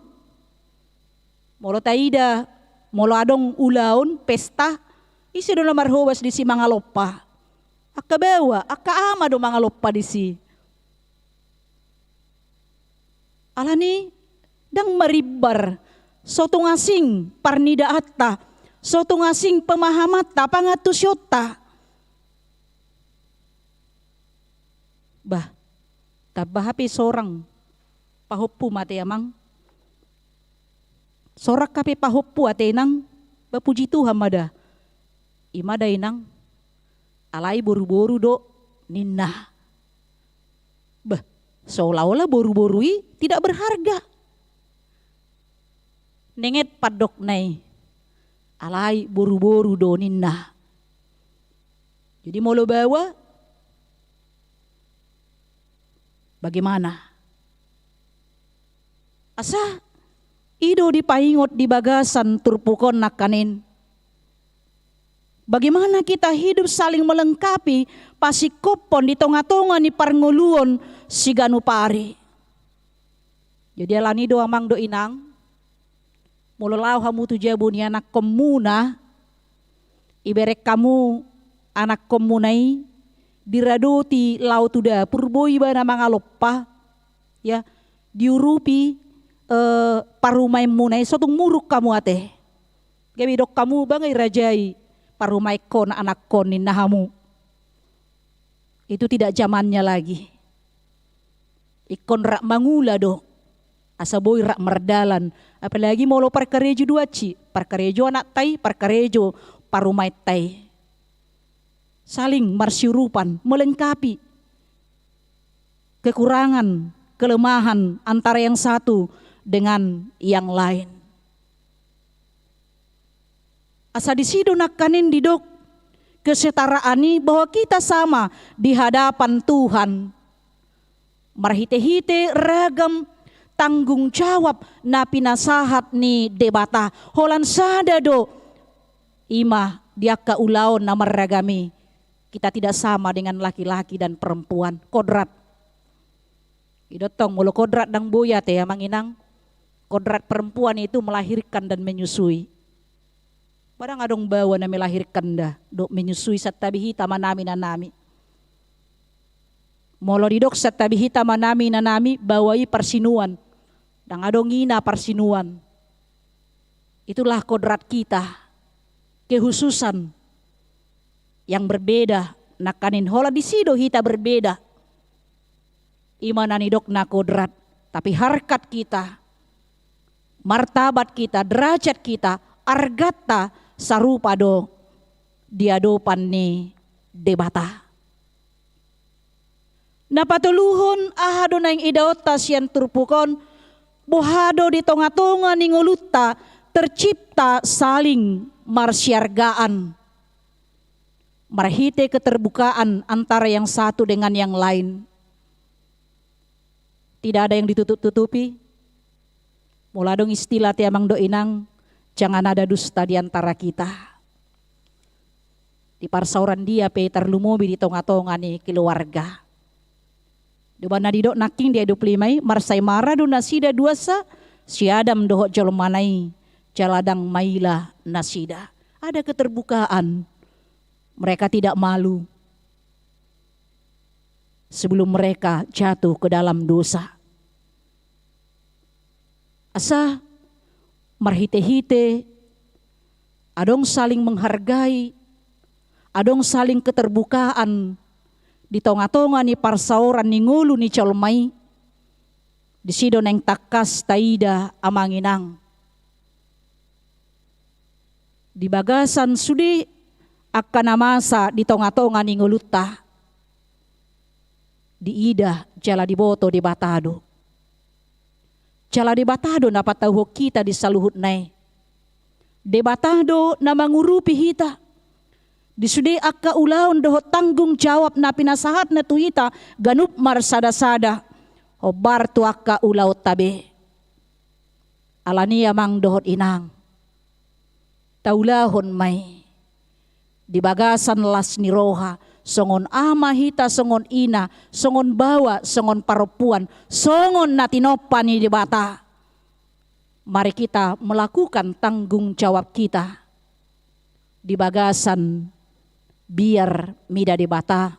Molo taida molo adong ulaun, pesta, isi do na marhobas di si mga lopa. Akka bawa, akka ama do mga lopa di si. Alani, dang maribar, so tungasing parnida atta, so tungasing pemahamatta, pangatusyota. Bah, tabahapi sorang, pahupu mati amang. Sorak kape pahupu ate nang bapuji Tuhan mada. Imada inang alai boru-boru do ninna. Bah, seolah-olah boru-borui tidak berharga. Nenget padok nai alai boru-boru do ninna. Jadi molo bawa bagaimana? Asa ido dipaingot di bagasan turpukon nakanin. Bagaimana kita hidup saling melengkapi pasikopon di tonga-tonga ni parnguluon si ganupari. Jadi alani do amang do inang. Mulalaw hamu tu jabu ni anak komuna. Iberek kamu anak komunai diradoti lau tuda purboi bana mga lopa. Ya, diurupi parumay munay so tung muruk kamu ate. Gabi dok kamu bangay rajai parumay ko na anak ko ni nahamu. Itu tidak zamannya lagi. Ikon rak mangula do. Asa boy rak merdalan. Apalagi molo parkarejo dua ci. Parkarejo anak tay, parkarejo parumay tay. Saling marsyurupan, melengkapi kekurangan, kelemahan antara yang satu dengan yang lain. Asa disido nakanin didok kesetaraani bahwa kita sama di hadapan Tuhan. Marhite-hite ragam tanggung jawab na pinasahat ni debata. Holan sada do ima dia kaulaon na maragami. Kita tidak sama dengan laki-laki dan perempuan. Kodrat. Idotong mulu kodrat dang buyat ya manginang. Kodrat perempuan itu melahirkan dan menyusui. Padang adong bawa na melahirkan dah. Dok menyusui sa tabihita manami na nami. Molo didok sa tabihita manami na nami bawai parsinuan. Dang adong ina parsinuan. Itulah kodrat kita. Kehususan yang berbeda. Nakanin hola disido hita berbeda. Imana nidok na kodrat. Tapi harkat kita. Martabat kita, derajat kita, argata sarupa do diadopan ni debata. Napatuluhon ahado na yung idaotas yan turpukon, buhado di tonga-tonga ni nguluta, tercipta saling marsyargaan. Marhite keterbukaan antara yang satu dengan yang lain. Tidak ada yang ditutup-tutupi. Mula dong istilah tiamang do inang, jangan ada dusta di antara kita. Di parsauran dia pe terlumobi di tonga-tonga ni keluarga. Di mana didok naking dia 25 marsai mara do nasida duasa siadam dohok jolmanai jaladang maila nasida. Ada keterbukaan. Mereka tidak malu sebelum mereka jatuh ke dalam dosa. Asa marhite-hite, adong saling menghargai, adong saling keterbukaan di tonga-tonga ni parsauran ni ngulu ni colmai di sido neng takas taida amanginang. Di bagasan sudi akan namasa di tonga-tonga ni nguluta di ida jala di boto di batado. Jala di batado dapat tahu kita di saluhut nai. De batado na mangurupi hita. Di sudi akka ulaon doho tanggung jawab na pinasahat na tuhita ganup marsada-sada. Obar tu akka ulaw tabe. Alania mang dohot inang. Taulahon may. Di bagasan las ni roha. Songon ama hita, songon ina, songon bawa, songon parupuan, songon natinopan ni di bata. Mari kita melakukan tanggung jawab kita. Di bagasan biar mida di bata.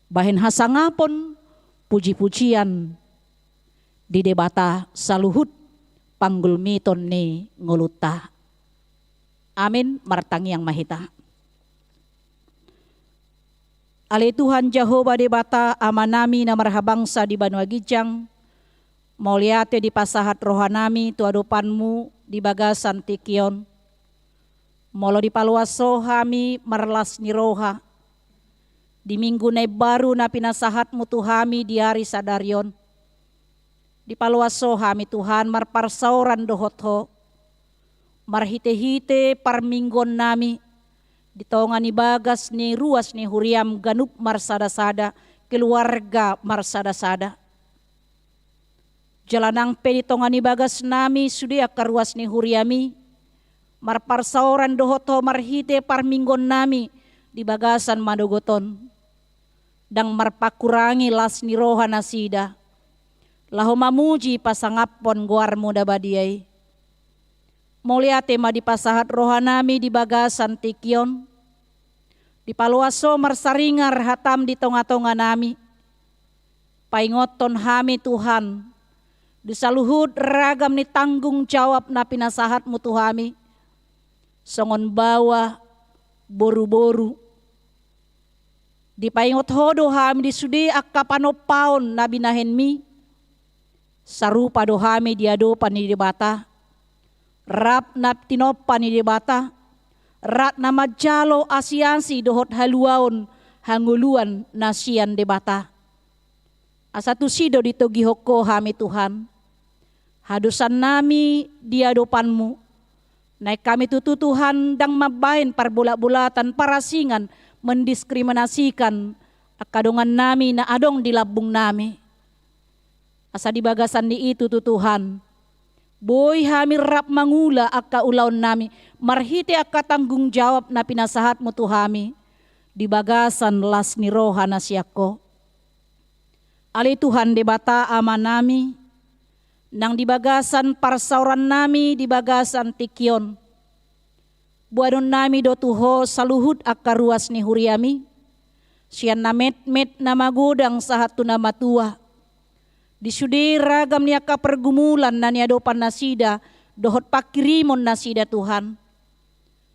Bahin hasangapon puji-pujian di debata saluhut panggul miton ni nguluta. Amin martangi yang mahita. Ale Tuhan Jehovah debata amanami na marhabangsa di Banua Gijang. Mauliate di pasahat rohanami tuadopanmu di bagasan tikion. Molo di paluaso hami marlas ni roha. Di minggu na baru na pinasahatmu tuhami di hari sadarion. Di paluaso hami Tuhan marparsauran dohotho. Marhite-hite parminggon nami. Di tonga ni bagas ni ruas ni huriam ganup marsada-sada. Keluarga marsada-sada. Jalanang pe di tonga ni bagas nami sudia karuas ni huriami. Marparsauran dohoto marhite parminggon nami di bagasan madogoton. Dang marpakurangi las ni roha nasida. Laho mamuji pasangapon guarmu dabadiay. Mauliate ma di pasahat roha nami di bagasan tikion. Di paluaso marsaringar hatam di tonga-tonga nami. Paingoton hami Tuhan. Di saluhud ragam ni tanggung jawab na pinasahatmu Tuhami. Songon bawa boru-boru. Di paingot hodo hami di sudi akka panopaon na binahen mi. Sarupa do hami diadopan ni dibata. Rap na tinopan ni dibata. Rat na majalo asiansi dohot haluaon hanguluan nasian debata. Asatu sido ditogihoko hami Tuhan. Hadusan nami diadopanmu. Naik kami tutu Tuhan dang mabain parbulat-bulatan parasingan mendiskriminasikan akadongan nami na adong di labung nami. Asa di bagasan di itu tu Tuhan. Boy hami rap mangula akka ulaon nami. Marhite akka tanggung jawab na pinasahatmu Tuhami. Di bagasan las ni roha nasyako. Ali Tuhan debata ama nami. Nang di bagasan parsauran nami di bagasan tikion. Buadon nami do tuho saluhud akka ruas ni huriami. Sian na met-met na magudang sahatu na matua. Di sudi ragam niya ka pergumulan na niadopan nasida. Dohot pakirimon nasida Tuhan.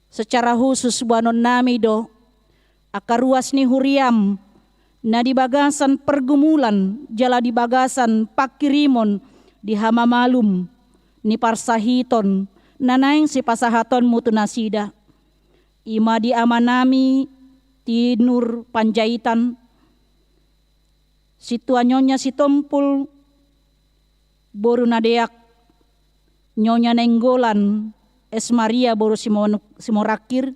Secara khusus buanon nami do. Akka ruas ni huriam. Na di bagasan pergumulan. Jala di bagasan pakirimon. Di hamamalum. Ni parsahiton. Nanaing si pasahaton mutu nasida. Ima di amanami. Ti Nur Panjaitan. Si tuanyonya si Tompul. Boru nadeak. Nyonya Nenggolan. Es Maria boru simorakir.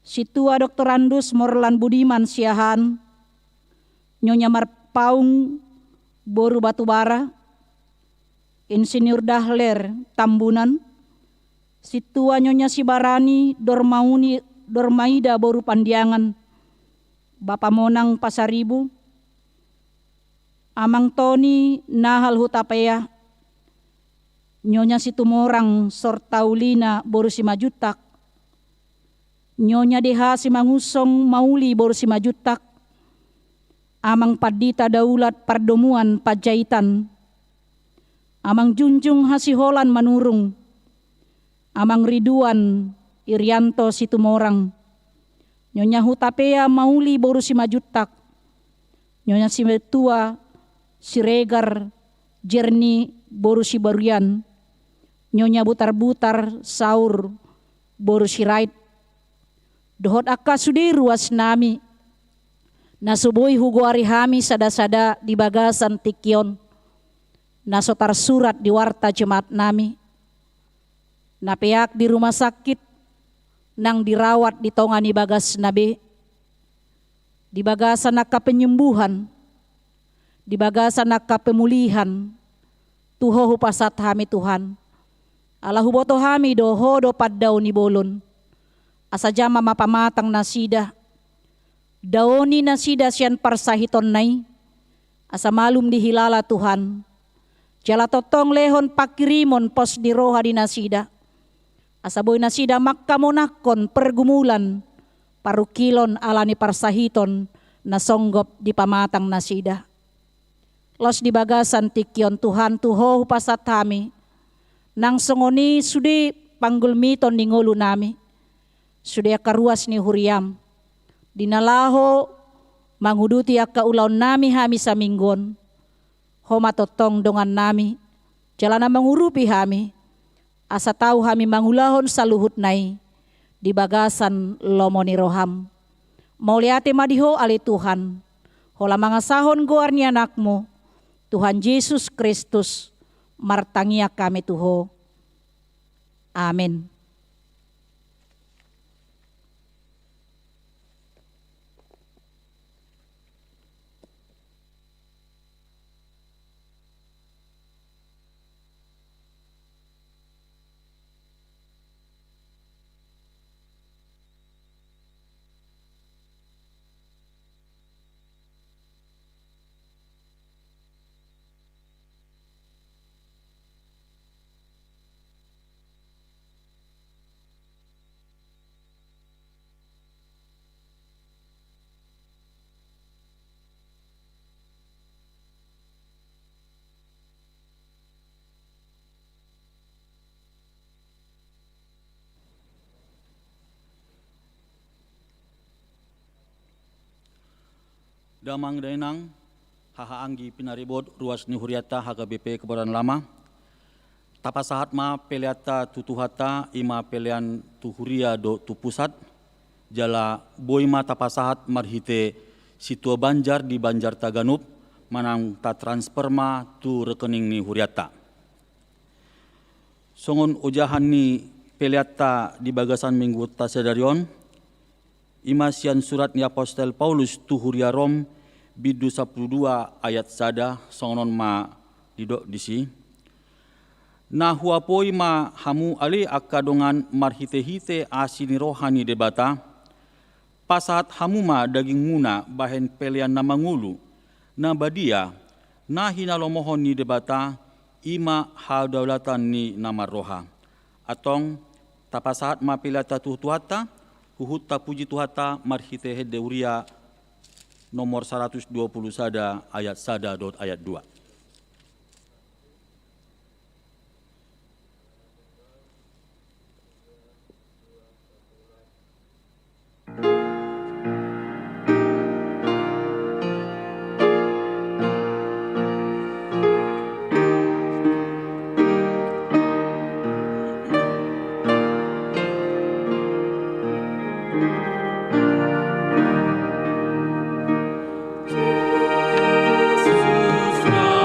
Si tua Dr. Andus Morlan Budiman Siahan. Nyonya Marpaung boru Batubara. Insinyur Dahler Tambunan. Si tua Nyonya Sibarani Dormaida boru Pandiangan. Bapak Monang Pasaribu. Amang Tony Nahal Hutapaya. Nyonya Situmorang Sortaulina boru Simajutak. Nyonya Deha Simangusong Mauli boru Simajutak. Amang Padita Daulat Pardomuan Pajaitan. Amang Junjung Hasiholan Manurung. Amang Ridwan Irianto Situmorang. Nyonya hutapea mauli boru si majutak. Nyonya si tua si regar jerni boru si baruyan. Nyonya butar-butar saur boru si rait. Dohot akka sudi ruas nami. Nasubui hugo ari hami sada-sada di bagasan tikyon. Nasotar surat di warta jemaat nami. Napeak di rumah sakit nang dirawat di tongani bagas nabe. Di bagasan naka penyembuhan. Di bagasan naka pemulihan. Tuho hupasat hami Tuhan. Alahu boto hami doho do paddaw ni bolon. Asa jama mapamatang nasida. Daoni nasida siyan parsahiton nay. Asa malum dihilala Tuhan. Jala totong lehon pakirimon pos di roha di nasida. Asa boy nasida makkamonakon pergumulan. Parukilon alani parsahiton na songgop di pamatang nasida. Los di bagasan tikyon Tuhan tuho hupasat hami. Nang songoni sudi panggulmiton ni ngulu nami. Sudi akaruas ni huriam. Dinalaho manghuduti akka ulaw nami hami sa minggon. Homa totong dongan nami. Jalana mangurupi hami. Asa tau hami mangulahon sa luhut nai. Di bagasan lomoni roham. Mauliate madiho ali Tuhan. Hola mangasahon goarni anakmu. Tuhan Yesus Kristus. Martangia kami tuho. Amin. Damang dainang, hahaanggi pinaribod ruas ni huriata HKBP Kebayoran Lama. Tapasahat ma peleata tutuhata ima pelean tuhuria do tu pusat. Jala boima tapasahat marhite situa Banjar di Banjar Taganup manang ta transfer ma tu rekening ni huriata. Songon ujahan ni peleata di bagasan minggu tasedarion. Imasian surat ni Apostel Paulus tu huria Rom bidu 12 ayat sada songon ma didok disi. Na huapoi ma hamu ali akadongan marhite-hite asini rohani debata. Pasahat hamu ma daging muna bahen pelian na mangulu. Na badia na hinalomohon ni debata ima hadaulatan ni nama roha. Atong tapasahat ma pilata tuhutuhata. Huhutta puji tuhata marhite hedeuria nomor 120 sada ayat sada dot ayat 2. Jesus,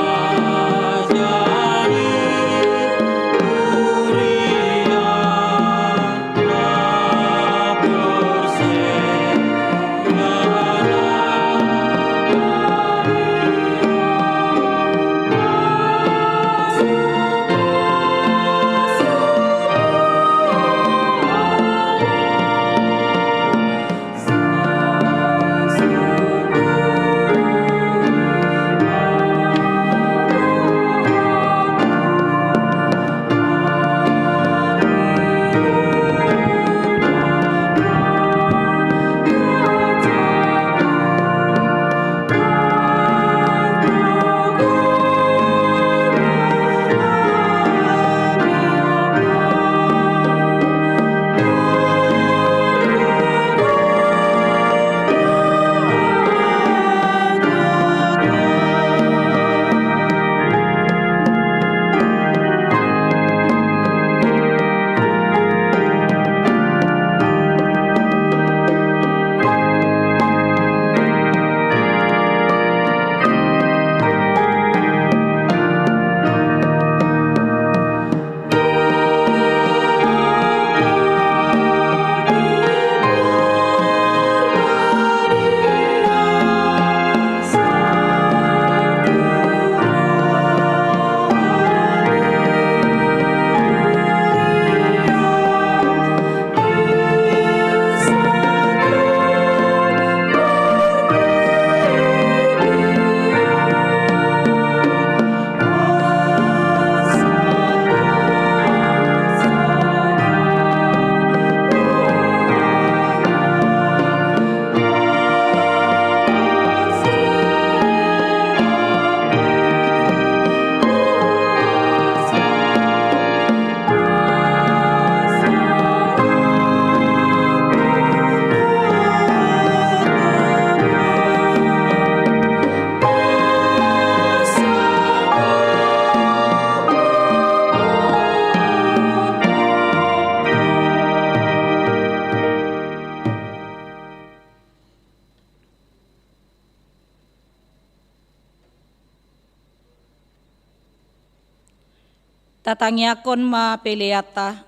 Tatangyakon ma peleata.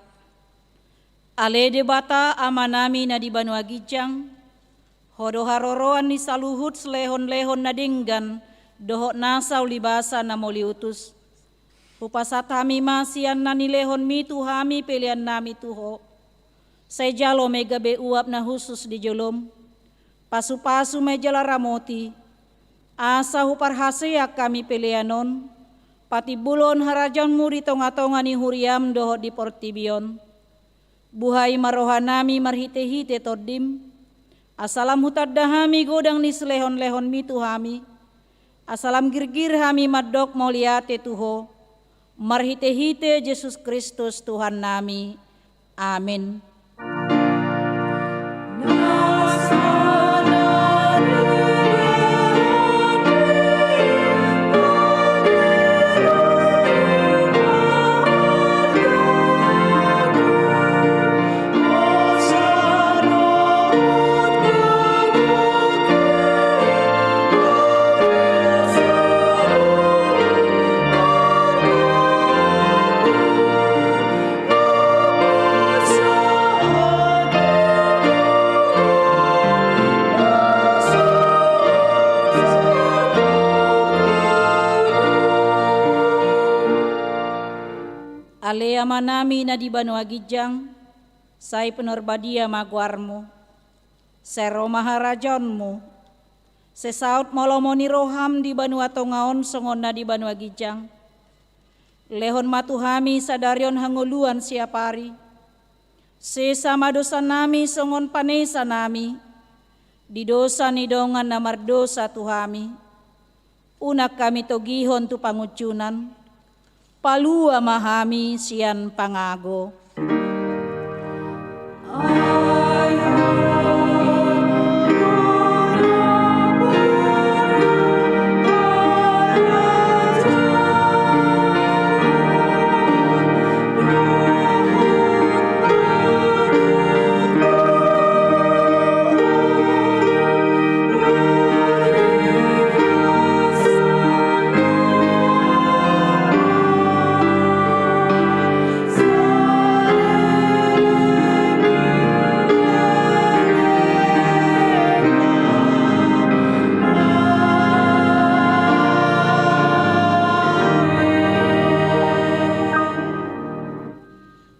Ale debata amanami na di Banua Gijang, hodo haroroan ni saluhut selehon-lehon na dinggan, dohok nasau libasa na moliutus. Upasat hami masian na nilehon mi tuhami pelian nami tuho. Sejalo mega be uap na khusus di jolom. Pasu-pasu mejala ramoti. Asa huparhasea kami pelianon. Pati bulon harajanmu di tonga-tonga ni huriam dohok di portibion. Buhai marohanami marhite-hite todim. Asalam hutadahami godang ni selehon-lehon mi tuhami. Asalam girgir hami madok moliate tuho. Marhite-hite Yesus Kristus Tuhan nami. Amin. Ale amanami na di Banua Gijang, say penorbadia maguarmu, sero maharajonmu, sesaut molomoni roham di Banua Tongaon songon na di Banua Gijang, lehon matuhami sadarion hanguluan siapari, sesama dosa nami songon panesa nami, di dosa nidongan namar dosa tuhami, unak kami togihon tu pangucunan, palua mahami sian pangago.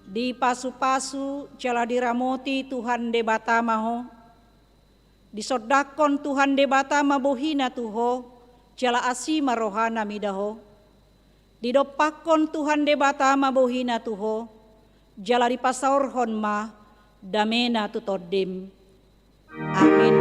Di pasu-pasu jala diramoti Tuhan de batamaho, disodakon Tuhan de batama bohina tuho, jala asima rohana midaho, didopakon Tuhan de batama bohina tuho, jala dipasaurhon ma damena tutodim. Amin.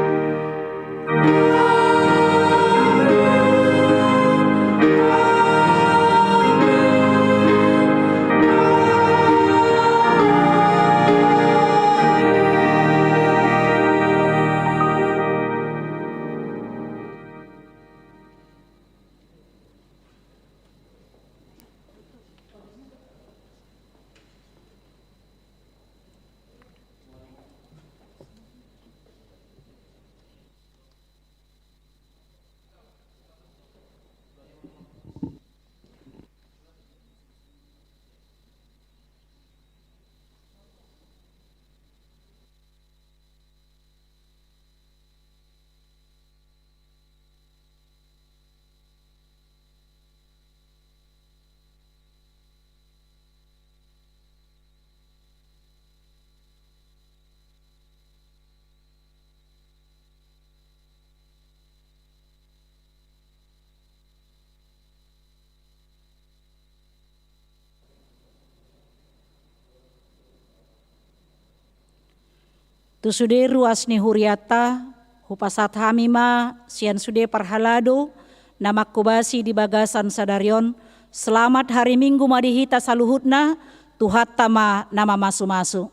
Tu sude ruas ni huriata, hupasat hamima, sian sude parhalado, nama kubasi di bagasan sadarion, selamat hari Minggu madihita saluhutna, tuhat tama nama masu-masu.